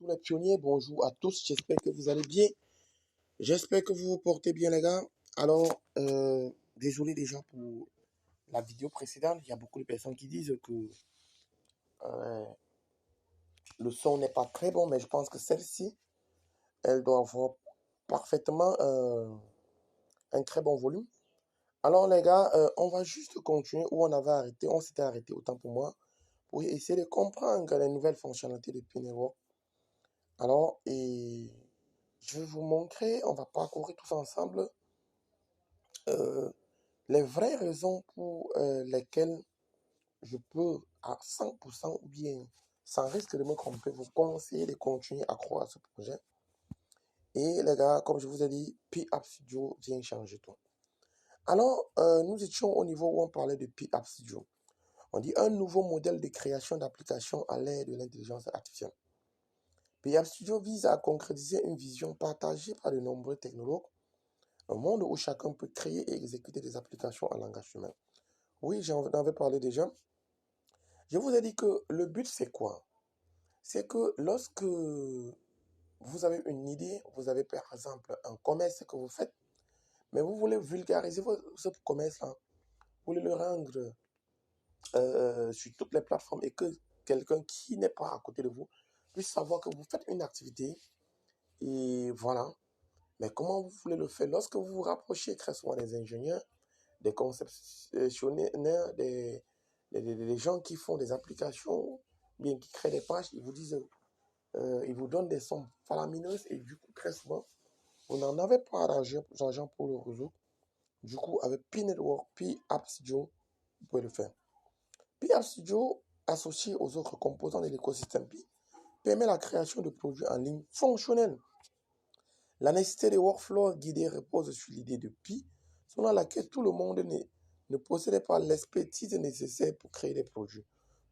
Tous les pionniers, bonjour à tous, j'espère que vous allez bien. J'espère que vous vous portez bien les gars. Alors, désolé déjà pour la vidéo précédente, il y a beaucoup de personnes qui disent que euh, le son n'est pas très bon, mais je pense que celle-ci, elle doit avoir parfaitement un très bon volume. Alors les gars, on va juste continuer où on avait arrêté, on s'était arrêté autant pour moi, pour essayer de comprendre les nouvelles fonctionnalités de P-Network. Alors, je vais vous montrer, on va parcourir tous ensemble euh, les vraies raisons pour lesquelles je peux à 100% ou bien sans risque de me tromper vous conseiller de continuer à croire à ce projet. Et les gars, comme je vous ai dit, P-App Studio vient changer tout. Alors, nous étions au niveau où on parlait de P-App Studio. On dit un nouveau modèle de création d'applications à l'aide de l'intelligence artificielle. P-App Studio vise à concrétiser une vision partagée par de nombreux technologues, un monde où chacun peut créer et exécuter des applications en langage humain. Oui, j'en avais parlé déjà. Je vous ai dit que le but, c'est quoi? C'est que lorsque vous avez une idée, vous avez par exemple un commerce que vous faites, mais vous voulez vulgariser ce commerce-là, vous voulez le rendre sur toutes les plateformes et que quelqu'un qui n'est pas à côté de vous puisse savoir que vous faites une activité et voilà. Mais comment vous voulez le faire? Lorsque vous vous rapprochez très souvent des ingénieurs, des conceptionneurs, des gens qui font des applications, bien qui créent des pages, ils vous disent, ils vous donnent des sommes faramineuses et du coup, très souvent, vous n'en avez pas d'argent pour le réseau. Du coup, avec P-Network, P-App Studio, vous pouvez le faire. P-App Studio, associé aux autres composants de l'écosystème Pi, permet la création de produits en ligne fonctionnels. La nécessité des workflows guidés repose sur l'idée de Pi, selon laquelle tout le monde ne possédait pas l'expertise nécessaire pour créer des produits.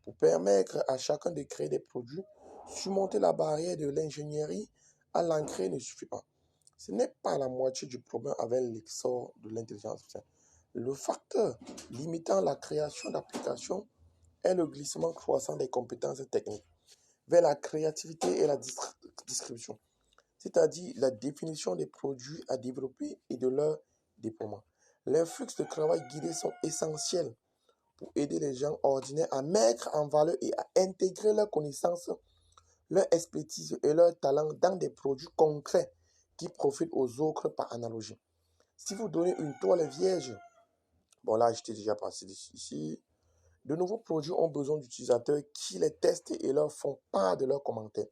Pour permettre à chacun de créer des produits, surmonter la barrière de l'ingénierie à l'ancrer ne suffit pas. Ce n'est pas la moitié du problème avec l'essor de l'intelligence artificielle. Le facteur limitant la création d'applications est le glissement croissant des compétences techniques vers la créativité et la distribution, c'est-à-dire la définition des produits à développer et de leur déploiement. Les flux de travail guidés sont essentiels pour aider les gens ordinaires à mettre en valeur et à intégrer leurs connaissances, leur expertise et leur talent dans des produits concrets qui profitent aux autres par analogie. Si vous donnez une toile vierge, bon là, je t'ai déjà passé ici, de nouveaux produits ont besoin d'utilisateurs qui les testent et leur font part de leurs commentaires,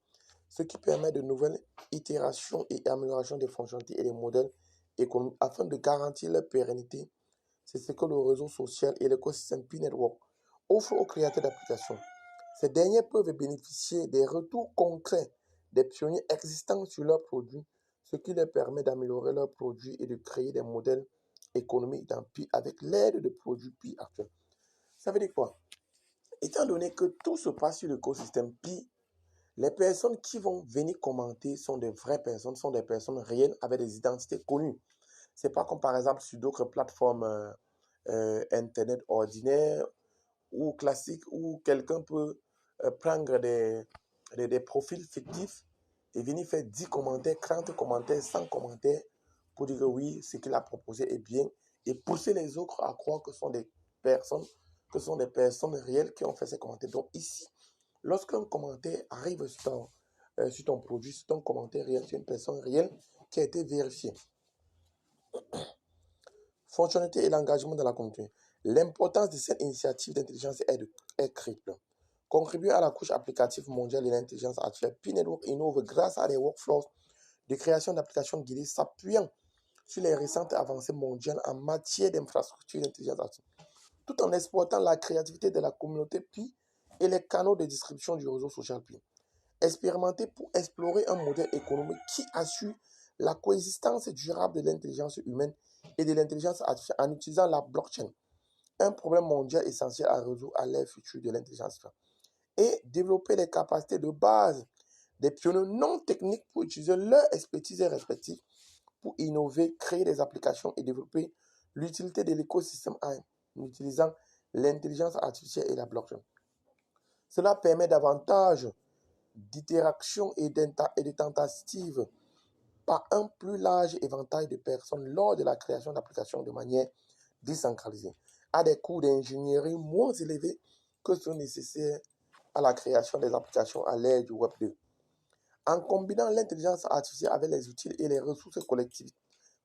ce qui permet de nouvelles itérations et améliorations des fonctionnalités et des modèles économiques afin de garantir leur pérennité. C'est ce que le réseau social et l'écosystème P-Network offrent aux créateurs d'applications. Ces derniers peuvent bénéficier des retours concrets des pionniers existants sur leurs produits, ce qui leur permet d'améliorer leurs produits et de créer des modèles économiques dans Pi avec l'aide de produits Pi actuels. Ça veut dire quoi? Étant donné que tout se passe sur l'écosystème Pi, les personnes qui vont venir commenter sont des vraies personnes, sont des personnes réelles avec des identités connues. C'est pas comme par exemple sur d'autres plateformes internet ordinaires ou classiques où quelqu'un peut prendre des profils fictifs et venir faire 10 commentaires, 30 commentaires, 100 commentaires pour dire que oui, ce qu'il a proposé est bien et pousser les autres à croire personnes, que ce sont des personnes réelles qui ont fait ces commentaires. Donc ici, lorsqu'un commentaire arrive sur ton produit, c'est un commentaire réel, c'est une personne réelle qui a été vérifiée. Fonctionnalité et l'engagement de la communauté. L'importance de cette initiative d'intelligence est triple. Contribuer à la couche applicative mondiale de l'intelligence artificielle, P-Network innove grâce à des workflows de création d'applications guidées s'appuyant sur les récentes avancées mondiales en matière d'infrastructure d'intelligence artificielle, tout en exportant la créativité de la communauté Pi et les canaux de distribution du réseau social Pi. Expérimenter pour explorer un modèle économique qui assure la coexistence durable de l'intelligence humaine et de l'intelligence artificielle en utilisant la blockchain, un problème mondial essentiel à résoudre à l'ère future de l'intelligence artificielle, et développer les capacités de base des pionniers non techniques pour utiliser leur expertise respective pour innover, créer des applications et développer l'utilité de l'écosystème en utilisant l'intelligence artificielle et la blockchain. Cela permet davantage d'interaction et de tentatives par un plus large éventail de personnes lors de la création d'applications de manière décentralisée, à des coûts d'ingénierie moins élevés que ceux nécessaires à la création des applications à l'ère du Web 2. En combinant l'intelligence artificielle avec les outils et les ressources collectives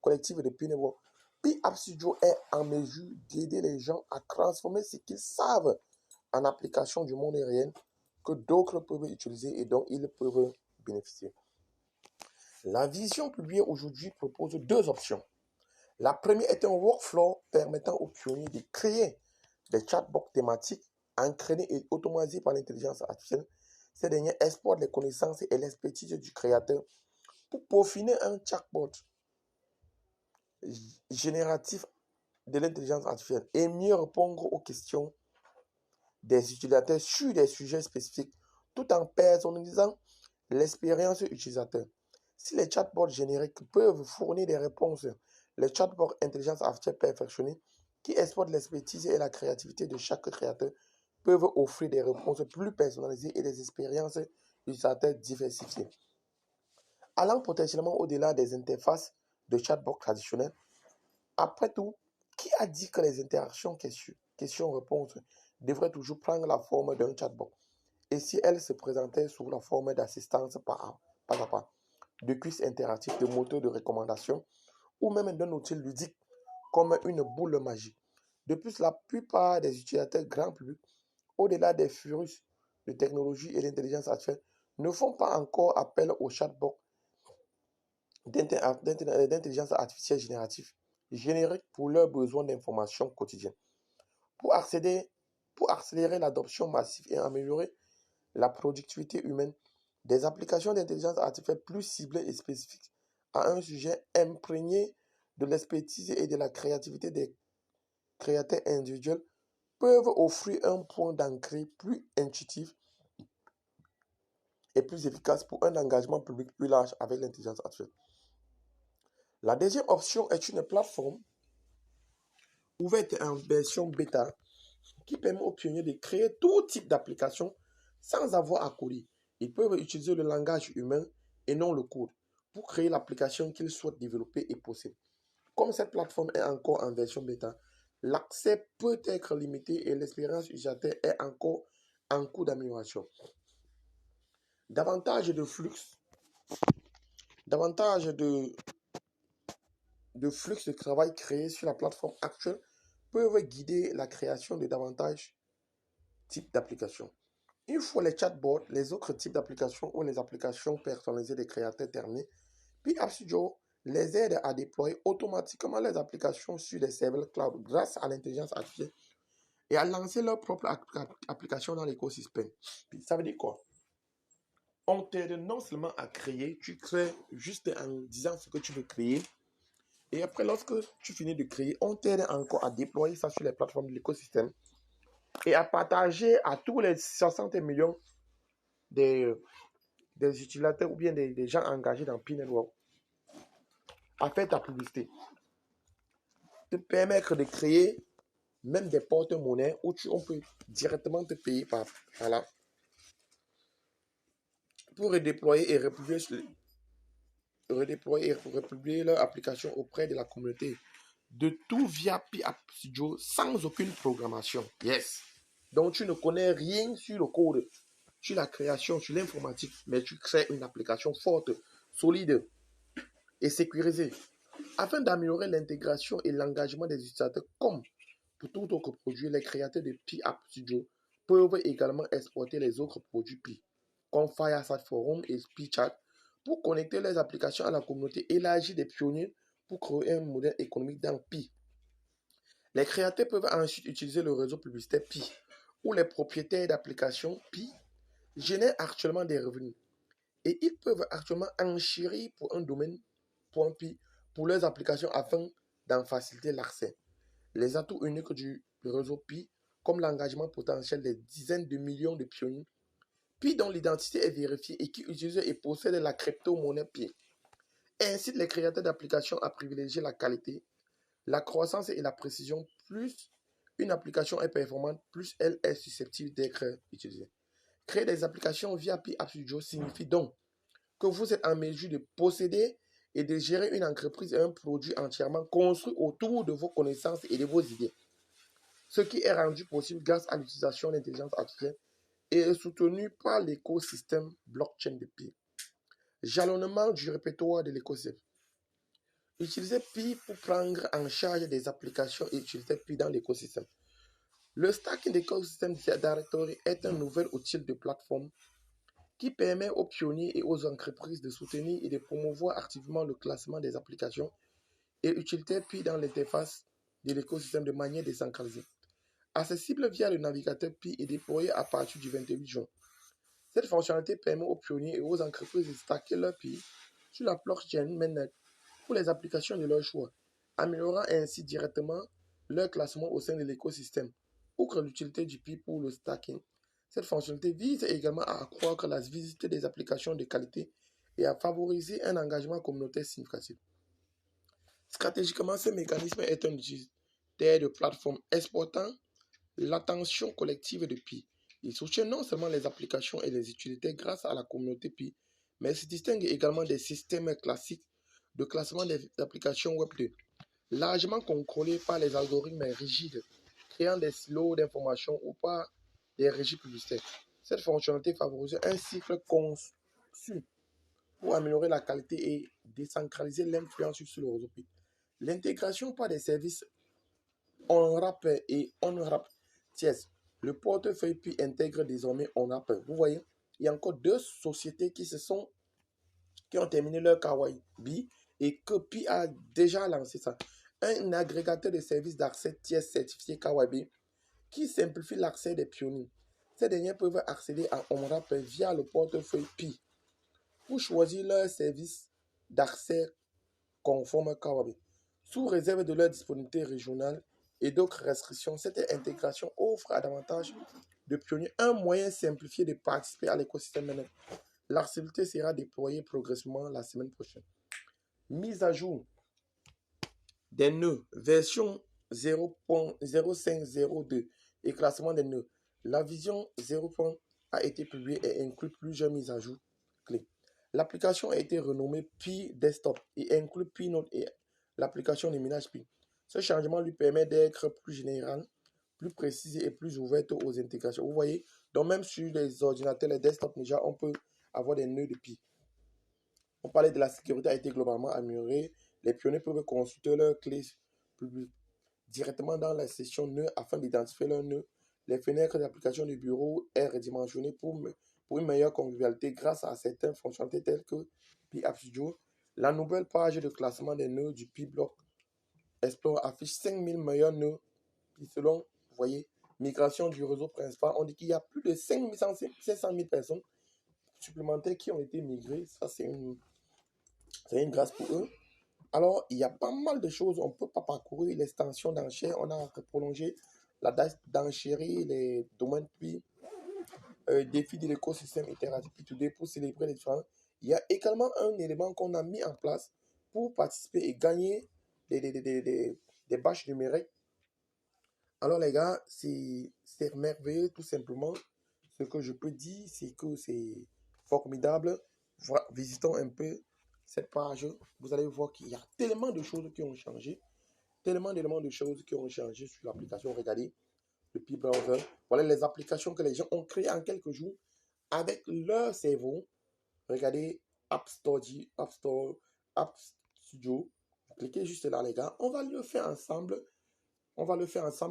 de Pi Network, Pi App Studio est en mesure d'aider les gens à transformer ce qu'ils savent en applications du monde réel que d'autres peuvent utiliser et dont ils peuvent bénéficier. La vision publiée aujourd'hui propose deux options. La première est un workflow permettant aux pionniers de créer des chatbots thématiques entraînés et automatisés par l'intelligence artificielle. Ces derniers exportent les connaissances et l'expertise du créateur pour peaufiner un chatbot génératif de l'intelligence artificielle et mieux répondre aux questions des utilisateurs sur des sujets spécifiques tout en personnalisant l'expérience utilisateur. Si les chatbots génériques peuvent fournir des réponses, les chatbots intelligence artificielle perfectionnés qui exportent l'expertise et la créativité de chaque créateur peuvent offrir des réponses plus personnalisées et des expériences utilisateurs diversifiées. Allant potentiellement au-delà des interfaces de chatbots traditionnelles, après tout, qui a dit que les interactions questions-réponses devraient toujours prendre la forme d'un chatbot? Et si elles se présentaient sous la forme d'assistance pas à pas, de quiz interactifs, de moteurs de recommandation ou même d'un outil ludique comme une boule magique? De plus, la plupart des utilisateurs grand public, au-delà des furus de technologie et d'intelligence artificielle, ne font pas encore appel au chatbot d'intelligence artificielle générique pour leurs besoins d'information quotidiens. Pour accélérer l'adoption massive et améliorer la productivité humaine, des applications d'intelligence artificielle plus ciblées et spécifiques à un sujet imprégné de l'expertise et de la créativité des créateurs individuels peuvent offrir un point d'entrée plus intuitif et plus efficace pour un engagement public plus large avec l'intelligence artificielle. La deuxième option est une plateforme ouverte en version bêta qui permet aux pionniers de créer tout type d'application sans avoir à coder. Ils peuvent utiliser le langage humain et non le code pour créer l'application qu'ils souhaitent développer et posséder. Comme cette plateforme est encore en version bêta, l'accès peut être limité et l'expérience utilisateur est encore en cours d'amélioration. Davantage de flux de travail créés sur la plateforme actuelle peuvent guider la création de davantage de types d'applications. Une fois les chatbots, les autres types d'applications ou les applications personnalisées des créateurs terminés, Pi App Studio les aide à déployer automatiquement les applications sur des serveurs cloud grâce à l'intelligence artificielle et à lancer leur propre application dans l'écosystème. Ça veut dire quoi? On t'aide non seulement à créer, tu crées juste en disant ce que tu veux créer. Et après, lorsque tu finis de créer, on t'aide encore à déployer ça sur les plateformes de l'écosystème et à partager à tous les 60 millions des utilisateurs ou bien des gens engagés dans Pi Network à faire ta publicité. Te permettre de créer même des porte-monnaies où on peut directement te payer par là pour redéployer et republier leur application auprès de la communauté. De tout via Pi App Studio sans aucune programmation. Yes. Donc tu ne connais rien sur le code, sur la création, sur l'informatique, mais tu crées une application forte, solide et sécurisée afin d'améliorer l'intégration et l'engagement des utilisateurs comme pour tout autre produit. Les créateurs de Pi App Studio peuvent également exporter les autres produits Pi, comme Fireside Forum et PiChat, pour connecter les applications à la communauté élargie des pionniers pour créer un modèle économique dans Pi. Les créateurs peuvent ensuite utiliser le réseau publicitaire Pi, où les propriétaires d'applications Pi génèrent actuellement des revenus. Et ils peuvent actuellement enchérir pour un domaine .pi pour leurs applications afin d'en faciliter l'accès. Les atouts uniques du réseau Pi, comme l'engagement potentiel des dizaines de millions de pionniers, Pi dont l'identité est vérifiée et qui utilisent et possèdent la crypto-monnaie Pi, incite les créateurs d'applications à privilégier la qualité, la croissance et la précision. Plus une application est performante, plus elle est susceptible d'être utilisée. Créer des applications via Pi App Studio signifie donc que vous êtes en mesure de posséder et de gérer une entreprise et un produit entièrement construit autour de vos connaissances et de vos idées. Ce qui est rendu possible grâce à l'utilisation de l'intelligence artificielle et est soutenu par l'écosystème blockchain de Pi. Jalonnement du répertoire de l'écosystème. Utilisez Pi pour prendre en charge des applications et utiliser Pi dans l'écosystème. Le stacking d'écosystème Directory est un nouvel outil de plateforme qui permet aux pionniers et aux entreprises de soutenir et de promouvoir activement le classement des applications et utiliser Pi dans l'interface de l'écosystème de manière décentralisée. Accessible via le navigateur Pi et déployé à partir du 28 juin. Cette fonctionnalité permet aux pionniers et aux entreprises de stacker leur Pi sur la blockchain mainnet pour les applications de leur choix, améliorant ainsi directement leur classement au sein de l'écosystème. Outre l'utilité du Pi pour le stacking, cette fonctionnalité vise également à accroître la visibilité des applications de qualité et à favoriser un engagement communautaire significatif. Stratégiquement, ce mécanisme est un utilitaire de plateforme exportant l'attention collective de Pi. Il soutient non seulement les applications et les utilités grâce à la communauté Pi, mais se distingue également des systèmes classiques de classement des applications Web 2, largement contrôlés par les algorithmes rigides, créant des silos d'informations ou par des régies publicitaires. Cette fonctionnalité favorise un cycle conçu pour améliorer la qualité et décentraliser l'influence sur le réseau Pi. L'intégration par des services OnRamp et OnRamp Tiers. Le portefeuille Pi intègre désormais OnRamp. Vous voyez, il y a encore deux sociétés qui ont terminé leur Kawaii et que Pi a déjà lancé ça. Un agrégateur de services d'accès tiers certifié Kawaii qui simplifie l'accès des pionniers. Ces derniers peuvent accéder à OnRamp via le portefeuille Pi pour choisir leur service d'accès conforme Kawaii. Sous réserve de leur disponibilité régionale et d'autres restrictions, cette intégration offre à davantage de pionniers un moyen simplifié de participer à l'écosystème mainnet. L'accessibilité sera déployée progressivement la semaine prochaine. Mise à jour des nœuds, version 0.0502 et classement des nœuds. La vision 0. A été publiée et inclut plusieurs mises à jour clés. L'application a été renommée Pi Desktop et inclut Pi Note et l'application de minage Pi. Ce changement lui permet d'être plus général, plus précis et plus ouverte aux intégrations. Vous voyez, donc même sur les ordinateurs, les desktops déjà, on peut avoir des nœuds de Pi. On parlait de la sécurité a été globalement améliorée. Les pionniers peuvent consulter leurs clés publiques directement dans la session nœud afin d'identifier leurs nœuds. Les fenêtres d'application du bureau est redimensionnée pour une meilleure convivialité grâce à certaines fonctionnalités telles que Pi App Studio. La nouvelle page de classement des nœuds du Pi Block Explorer affiche 5000 meilleurs nœuds. Puis selon, vous voyez, migration du réseau principal, on dit qu'il y a plus de 500 000 personnes supplémentaires qui ont été migrées. Ça, c'est une grâce pour eux. Alors, il y a pas mal de choses. On ne peut pas parcourir l'extension d'enchères. On a prolongé la date d'enchérir les domaines Pi, défi de l'écosystème interactif Pi2D pour célébrer les différents. Il y a également un élément qu'on a mis en place pour participer et gagner des bâches numériques. Alors, les gars, c'est merveilleux, tout simplement. Ce que je peux dire, c'est que c'est formidable. Voilà, visitons un peu cette page. Vous allez voir qu'il y a tellement de choses qui ont changé. Tellement d'éléments de choses qui ont changé sur l'application. Regardez, le Pi Browser. Voilà les applications que les gens ont créées en quelques jours avec leur cerveau. Regardez, App App Studio. Cliquez juste là, les gars. On va le faire ensemble.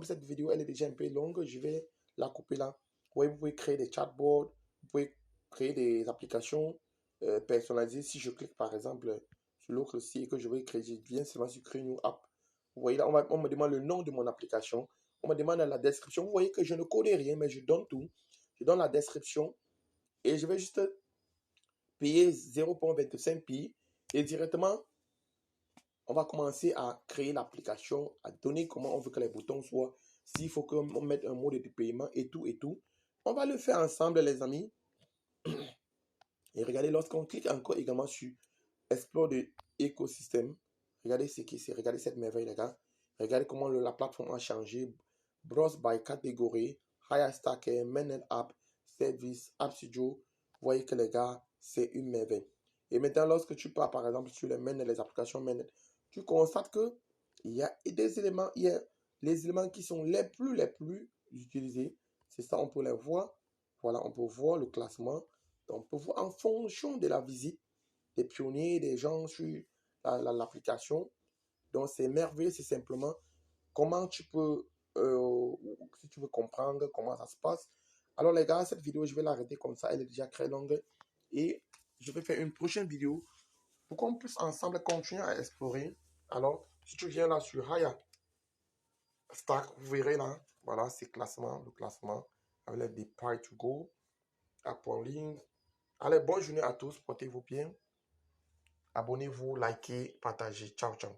Cette vidéo, elle est déjà un peu longue. Je vais la couper là. Oui, vous pouvez créer des chatbots. Vous pouvez créer des applications personnalisées. Si je clique par exemple sur l'autre site et que je vais créer, je viens seulement sur créer une new app. Vous voyez là, on me demande le nom de mon application. On me demande la description. Vous voyez que je ne code rien, mais je donne tout. Je donne la description et je vais juste payer 0.25 pi et directement on va commencer à créer l'application, à donner comment on veut que les boutons soient, s'il faut qu'on mette un mode de paiement et tout et tout. On va le faire ensemble, les amis. Et regardez, lorsqu'on clique encore également sur Explore de écosystème, regardez ce qui c'est, regardez cette merveille, les gars. Regardez comment la plateforme a changé. Browse by catégorie, Higher Stacker, Mainnet App, Service, App Studio. Vous voyez que les gars, c'est une merveille. Et maintenant, lorsque tu pars, par exemple, sur les mainnet, les applications mainnet, tu constates que il y a des éléments, il y a les éléments qui sont les plus utilisés. C'est ça, on peut les voir. Voilà, on peut voir le classement. Donc, on peut voir en fonction de la visite des pionniers, des gens sur l'application. Donc, c'est merveilleux, c'est simplement comment tu peux, si tu veux comprendre comment ça se passe. Alors, les gars, cette vidéo, je vais l'arrêter comme ça. Elle est déjà très longue. Et je vais faire une prochaine vidéo pour qu'on puisse ensemble continuer à explorer. Alors, si tu viens là sur Haya Stack, vous verrez là, voilà, c'est classement, le classement avec des Pay to Go, app en ligne. Allez, bonne journée à tous, portez-vous bien. Abonnez-vous, likez, partagez. Ciao, ciao.